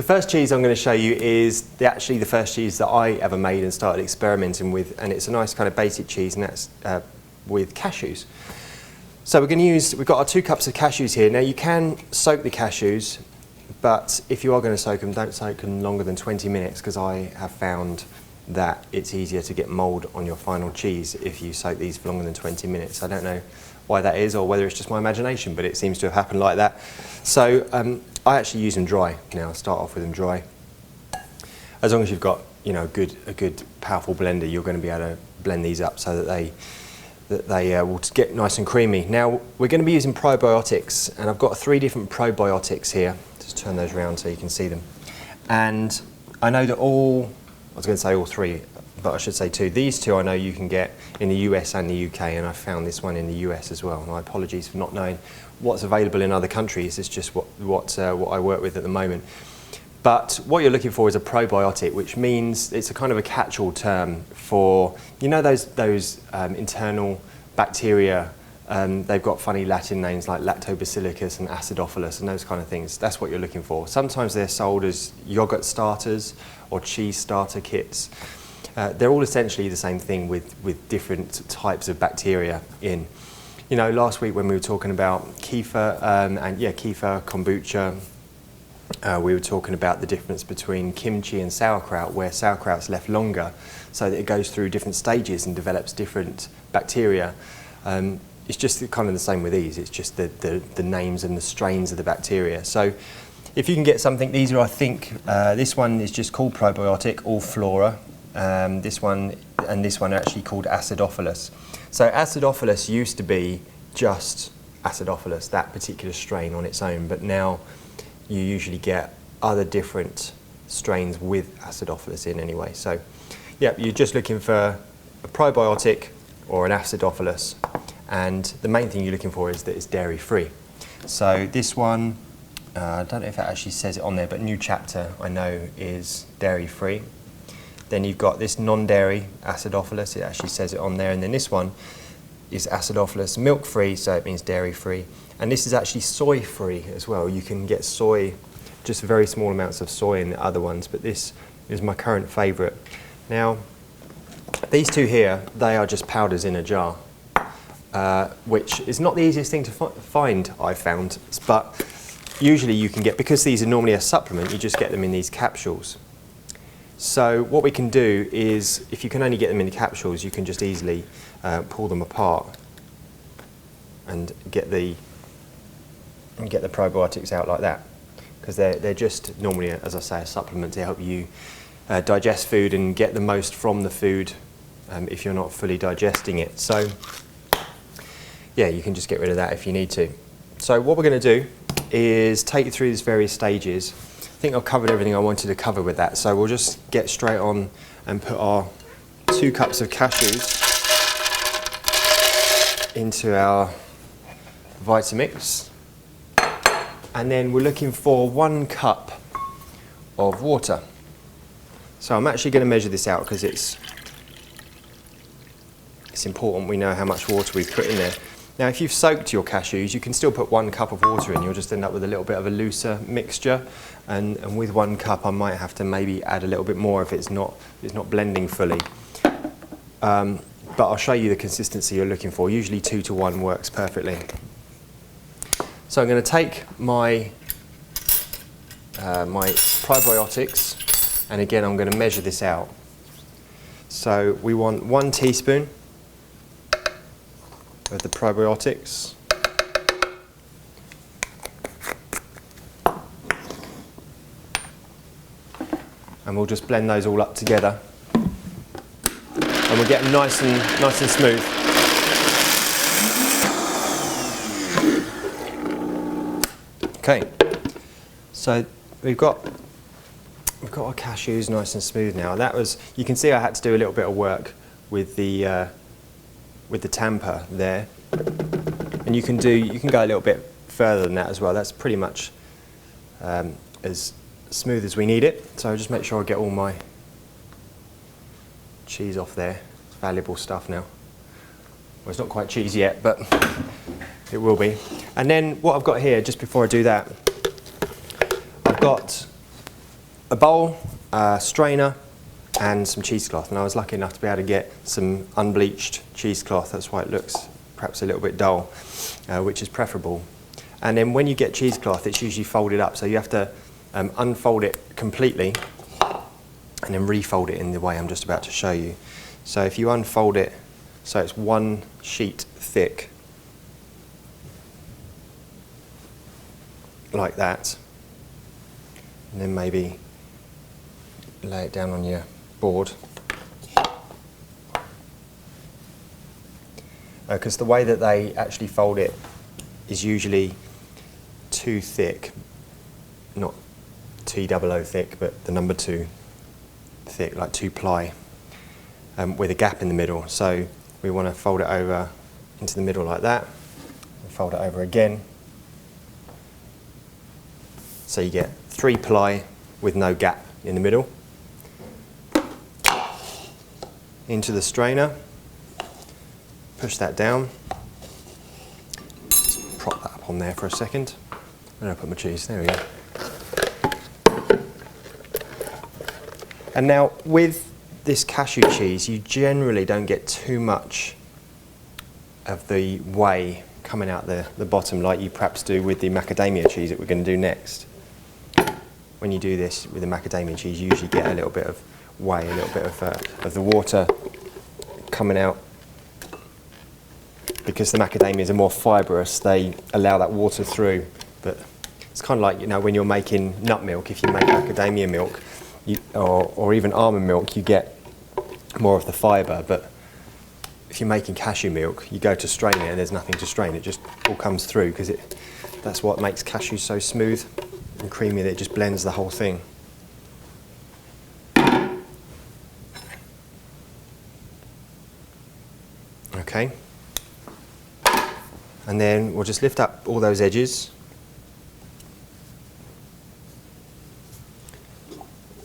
first cheese I'm going to show you is actually the first cheese that I ever made and started experimenting with, and it's a nice kind of basic cheese, and that's with cashews. So we've got our 2 cups of cashews here. Now you can soak the cashews, but if you are going to soak them, don't soak them longer than 20 minutes, because I have found that it's easier to get mould on your final cheese if you soak these for longer than 20 minutes. I don't know why that is, or whether it's just my imagination, but it seems to have happened like that. So I actually use them dry now. Start off with them dry. As long as you've got, you know, a good powerful blender, you're going to be able to blend these up so that they will get nice and creamy. Now we're going to be using probiotics, and I've got 3 different probiotics here. Just turn those around so you can see them. And I know that I was going to say all 3, but I should say 2. These 2 I know you can get in the US and the UK, and I found this one in the US as well. My apologies for not knowing what's available in other countries. It's just what I work with at the moment. But what you're looking for is a probiotic, which means it's a kind of a catch-all term for, you know, those internal bacteria. They've got funny Latin names like lactobacillus and acidophilus and those kind of things. That's what you're looking for. Sometimes they're sold as yogurt starters or cheese starter kits. They're all essentially the same thing with different types of bacteria in. You know, last week when we were talking about kefir, kefir, kombucha, we were talking about the difference between kimchi and sauerkraut, where sauerkraut's left longer so that it goes through different stages and develops different bacteria. It's just kind of the same with these. It's just the names and the strains of the bacteria. So if you can get something, these are, I think, this one is just called probiotic, all flora. This one and this one are actually called acidophilus. So acidophilus used to be just acidophilus, that particular strain on its own, but now you usually get other different strains with acidophilus in anyway. So yeah, you're just looking for a probiotic or an acidophilus, and the main thing you're looking for is that it's dairy free. So this one, I don't know if it actually says it on there, but New Chapter I know is dairy free. Then you've got this non-dairy acidophilus, it actually says it on there, and then this one is acidophilus milk free, so it means dairy free. And this is actually soy free as well. You can get soy, just very small amounts of soy in the other ones, but this is my current favourite. Now, these 2 here, they are just powders in a jar, which is not the easiest thing to find, I've found, but usually you can get, because these are normally a supplement, you just get them in these capsules. So what we can do is, if you can only get them in the capsules, you can just easily pull them apart and get the probiotics out like that, because they're just normally, as I say, a supplement to help you digest food and get the most from the food if you're not fully digesting it. So yeah, you can just get rid of that if you need to. So what we're going to do is take you through these various stages. I think I've covered everything I wanted to cover with that, so we'll just get straight on and put our 2 cups of cashews into our Vitamix, and then we're looking for 1 cup of water. So I'm actually going to measure this out because it's important we know how much water we've put in there. Now if you've soaked your cashews, you can still put 1 cup of water in, you'll just end up with a little bit of a looser mixture, and with 1 cup I might have to maybe add a little bit more if it's not blending fully. But I'll show you the consistency you're looking for. Usually 2 to 1 works perfectly. So I'm going to take my probiotics, and again I'm going to measure this out. So we want 1 teaspoon of the probiotics. And we'll just blend those all up together, and we'll get them nice and smooth. Okay, so we've got our cashews nice and smooth now. That was, you can see I had to do a little bit of work with the tamper there, and you can go a little bit further than that as well. That's pretty much as smooth as we need it. So I'll just make sure I get all my cheese off there. It's valuable stuff now. Well, it's not quite cheese yet, but it will be. And then what I've got here, just before I do that, I've got a bowl, a strainer, and some cheesecloth. And I was lucky enough to be able to get some unbleached cheesecloth. That's why it looks perhaps a little bit dull, which is preferable. And then when you get cheesecloth, it's usually folded up, so you have to unfold it completely and then refold it in the way I'm just about to show you. So if you unfold it so it's one sheet thick, like that, and then maybe lay it down on your board. Because the way that they actually fold it is usually too thick, not T-double-O thick, but the number 2 thick, like 2-ply, with a gap in the middle. So we want to fold it over into the middle like that, and fold it over again. So you get 3-ply with no gap in the middle. Into the strainer, push that down, just prop that up on there for a second. Where did I put my cheese? There we go. And now with this cashew cheese, you generally don't get too much of the whey coming out the bottom like you perhaps do with the macadamia cheese that we're going to do next. When you do this with the macadamia cheese, you usually get a little bit of whey, a little bit of the water coming out. Because the macadamias are more fibrous, they allow that water through. But it's kind of like, you know, when you're making nut milk, if you make macadamia milk or even almond milk, you get more of the fibre. But if you're making cashew milk, you go to strain it and there's nothing to strain. It just all comes through because that's what makes cashews so smooth and creamy that it just blends the whole thing. Okay. And then we'll just lift up all those edges.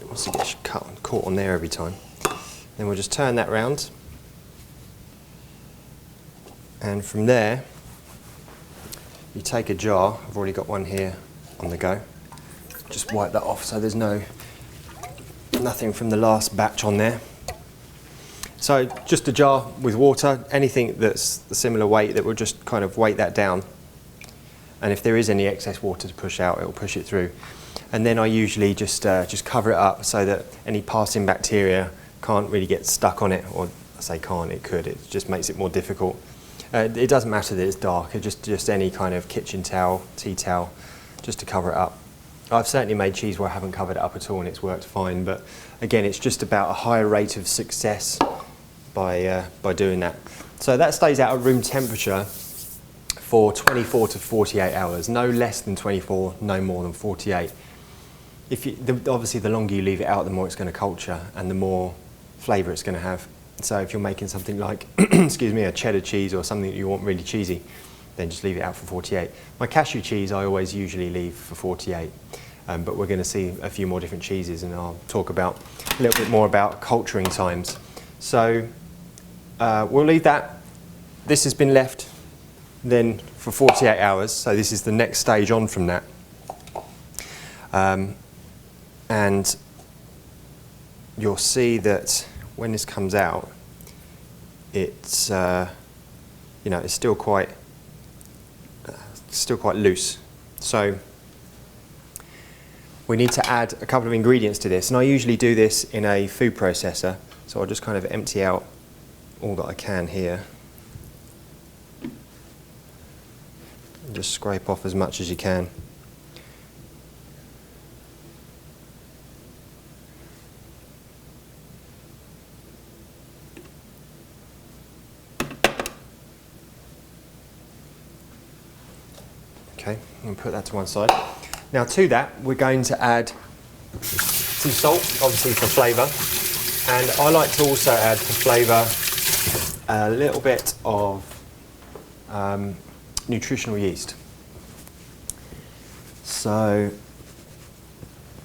Once it gets caught on there every time. Then we'll just turn that round. And from there, you take a jar. I've already got one here on the go. Just wipe that off so there's nothing from the last batch on there. So just a jar with water, anything that's the similar weight that will just kind of weight that down. And if there is any excess water to push out, it will push it through. And then I usually just cover it up so that any passing bacteria can't really get stuck on it. Or I say can't, it could. It just makes it more difficult. It doesn't matter that it's dark. It's just any kind of kitchen towel, tea towel, just to cover it up. I've certainly made cheese where I haven't covered it up at all and it's worked fine. But again, it's just about a higher rate of success by doing that. So that stays out at room temperature for 24 to 48 hours. No less than 24, no more than 48. Obviously, the longer you leave it out, the more it's going to culture and the more flavour it's going to have. So if you're making something like, excuse me, a cheddar cheese or something that you want really cheesy, then just leave it out for 48. My cashew cheese I always usually leave for 48, but we're going to see a few more different cheeses and I'll talk a little bit more about culturing times. So we'll leave that. This has been left then for 48 hours, so this is the next stage on from that. And you'll see that when this comes out, it's it's still quite loose. So we need to add a couple of ingredients to this, and I usually do this in a food processor. So I'll just kind of empty out all that I can here. And just scrape off as much as you can. Okay, and put that to one side. Now to that, we're going to add some salt, obviously for flavour. And I like to also add for flavour a little bit of nutritional yeast. So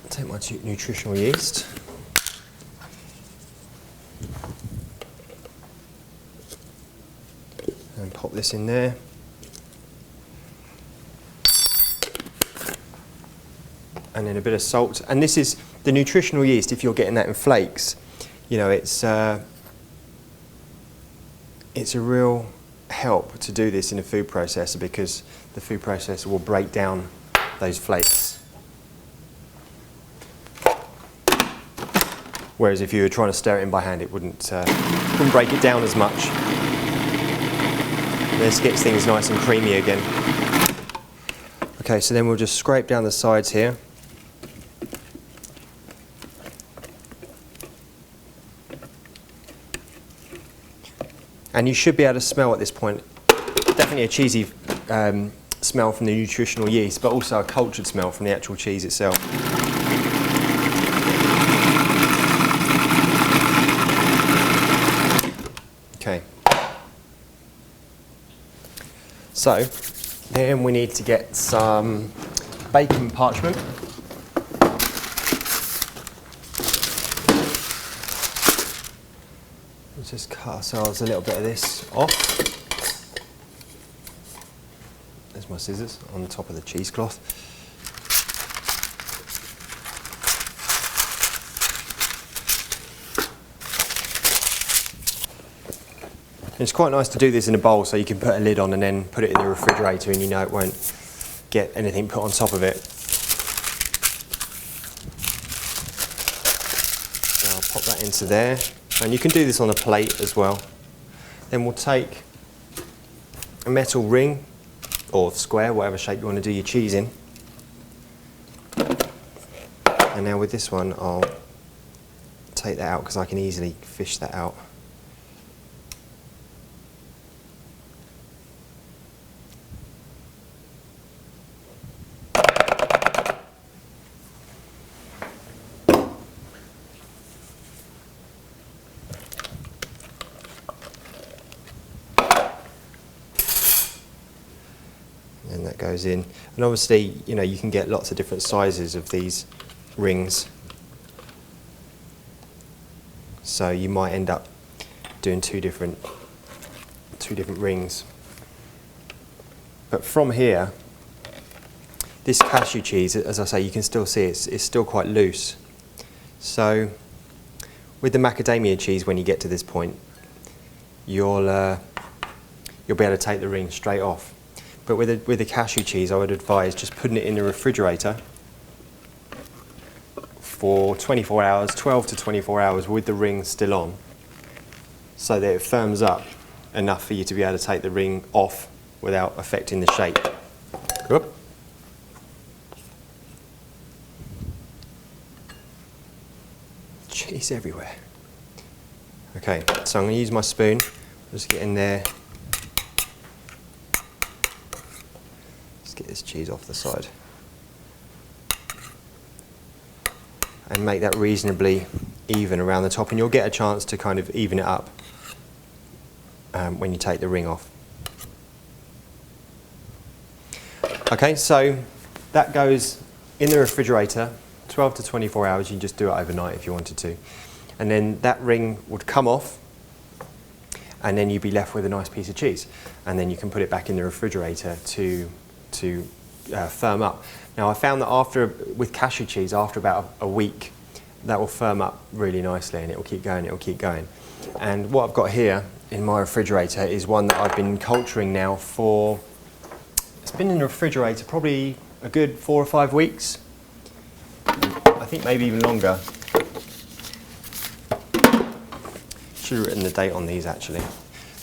take my nutritional yeast. And pop this in there. And then a bit of salt. And this is the nutritional yeast, if you're getting that in flakes, you know, it's a real help to do this in a food processor, because the food processor will break down those flakes. Whereas if you were trying to stir it in by hand, it wouldn't break it down as much. This gets things nice and creamy again. Okay, so then we'll just scrape down the sides here. And you should be able to smell at this point, definitely a cheesy smell from the nutritional yeast, but also a cultured smell from the actual cheese itself. Okay. So, then we need to get some baking parchment. Let's just cut ourselves a little bit of this off. There's my scissors on the top of the cheesecloth. It's quite nice to do this in a bowl, so you can put a lid on and then put it in the refrigerator, and you know it won't get anything put on top of it. So I'll pop that into there, and you can do this on a plate as well. Then we'll take a metal ring or square, whatever shape you want to do your cheese in. And now with this one, I'll take that out because I can easily fish that out. And that goes in, and obviously, you know, you can get lots of different sizes of these rings, so you might end up doing two different rings. But from here, this cashew cheese, as I say, you can still see it's still quite loose. So with the macadamia cheese, when you get to this point, you'll be able to take the ring straight off. But with the cashew cheese, I would advise just putting it in the refrigerator for 24 hours, 12 to 24 hours with the ring still on, so that it firms up enough for you to be able to take the ring off without affecting the shape. Whoop. Cheese everywhere. Okay, so I'm going to use my spoon, just get in there. Get this cheese off the side and make that reasonably even around the top, and you'll get a chance to kind of even it up when you take the ring off. Okay, so that goes in the refrigerator 12 to 24 hours. You can just do it overnight if you wanted to, and then that ring would come off, and then you'd be left with a nice piece of cheese, and then you can put it back in the refrigerator to firm up. Now I found that with cashew cheese, after about a week, that will firm up really nicely, and it will keep going, it will keep going. And what I've got here in my refrigerator is one that I've been culturing now for, it's been in the refrigerator probably a good 4 or 5 weeks. I think maybe even longer. Should have written the date on these actually.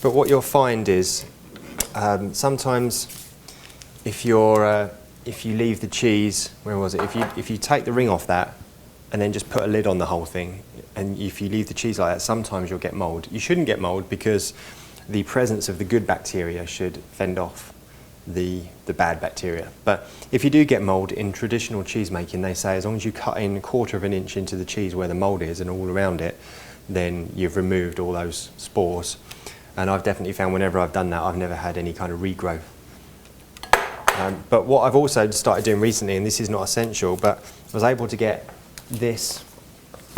But what you'll find is sometimes if you leave the cheese, where was it? If you take the ring off that and then just put a lid on the whole thing, and if you leave the cheese like that, sometimes you'll get mold. You shouldn't get mold because the presence of the good bacteria should fend off the bad bacteria. But if you do get mold in traditional cheese making, they say as long as you cut in 1/4 of an inch into the cheese where the mold is and all around it, then you've removed all those spores. And I've definitely found whenever I've done that, I've never had any kind of regrowth. But what I've also started doing recently, and this is not essential, but I was able to get this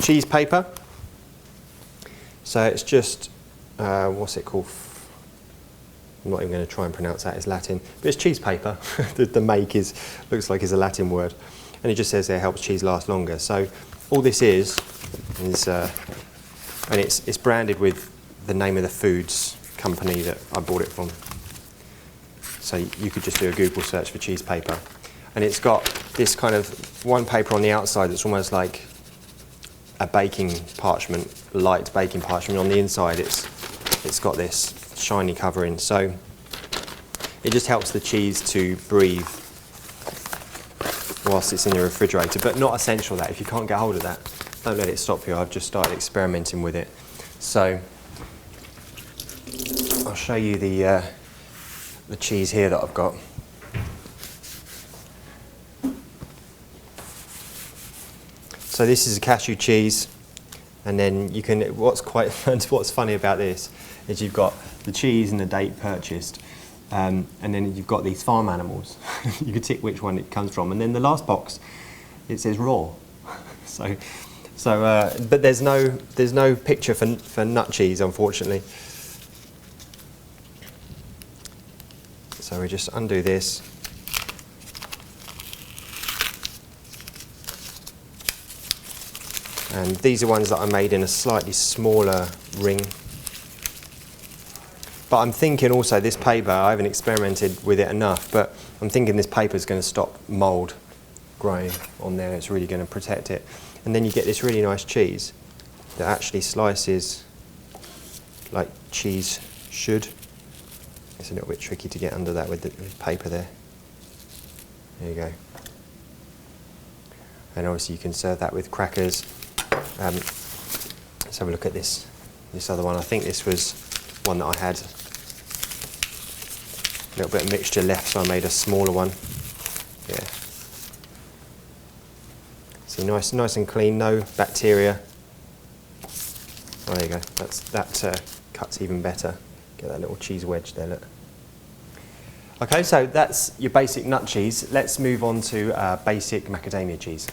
cheese paper. So it's just, what's it called? I'm not even going to try and pronounce that, it's Latin, but it's cheese paper. the make looks like it's a Latin word. And it just says there helps cheese last longer. So all this is and it's branded with the name of the foods company that I bought it from. So you could just do a Google search for cheese paper. And it's got this kind of one paper on the outside that's almost like a baking parchment, light baking parchment. On the inside it's got this shiny covering. So it just helps the cheese to breathe whilst it's in the refrigerator, but not essential that. If you can't get hold of that, don't let it stop you. I've just started experimenting with it. So I'll show you the cheese here that I've got. So this is a cashew cheese, and then you can. What's funny about this is you've got the cheese and the date purchased, and then you've got these farm animals. You can tick which one it comes from, and then the last box it says raw. But there's no picture for nut cheese, unfortunately. So we just undo this. And these are ones that I made in a slightly smaller ring. But I'm thinking also this paper, I haven't experimented with it enough, but I'm thinking this paper is going to stop mould growing on there. It's really going to protect it. And then you get this really nice cheese that actually slices like cheese should. It's a little bit tricky to get under that with the paper there. There you go. And obviously you can serve that with crackers. Let's have a look at this other one. I think this was one that I had a little bit of mixture left, so I made a smaller one. Yeah. See, nice and clean, no bacteria. Oh, there you go. That cuts even better. Get that little cheese wedge there, look. Okay, so that's your basic nut cheese. Let's move on to basic macadamia cheese.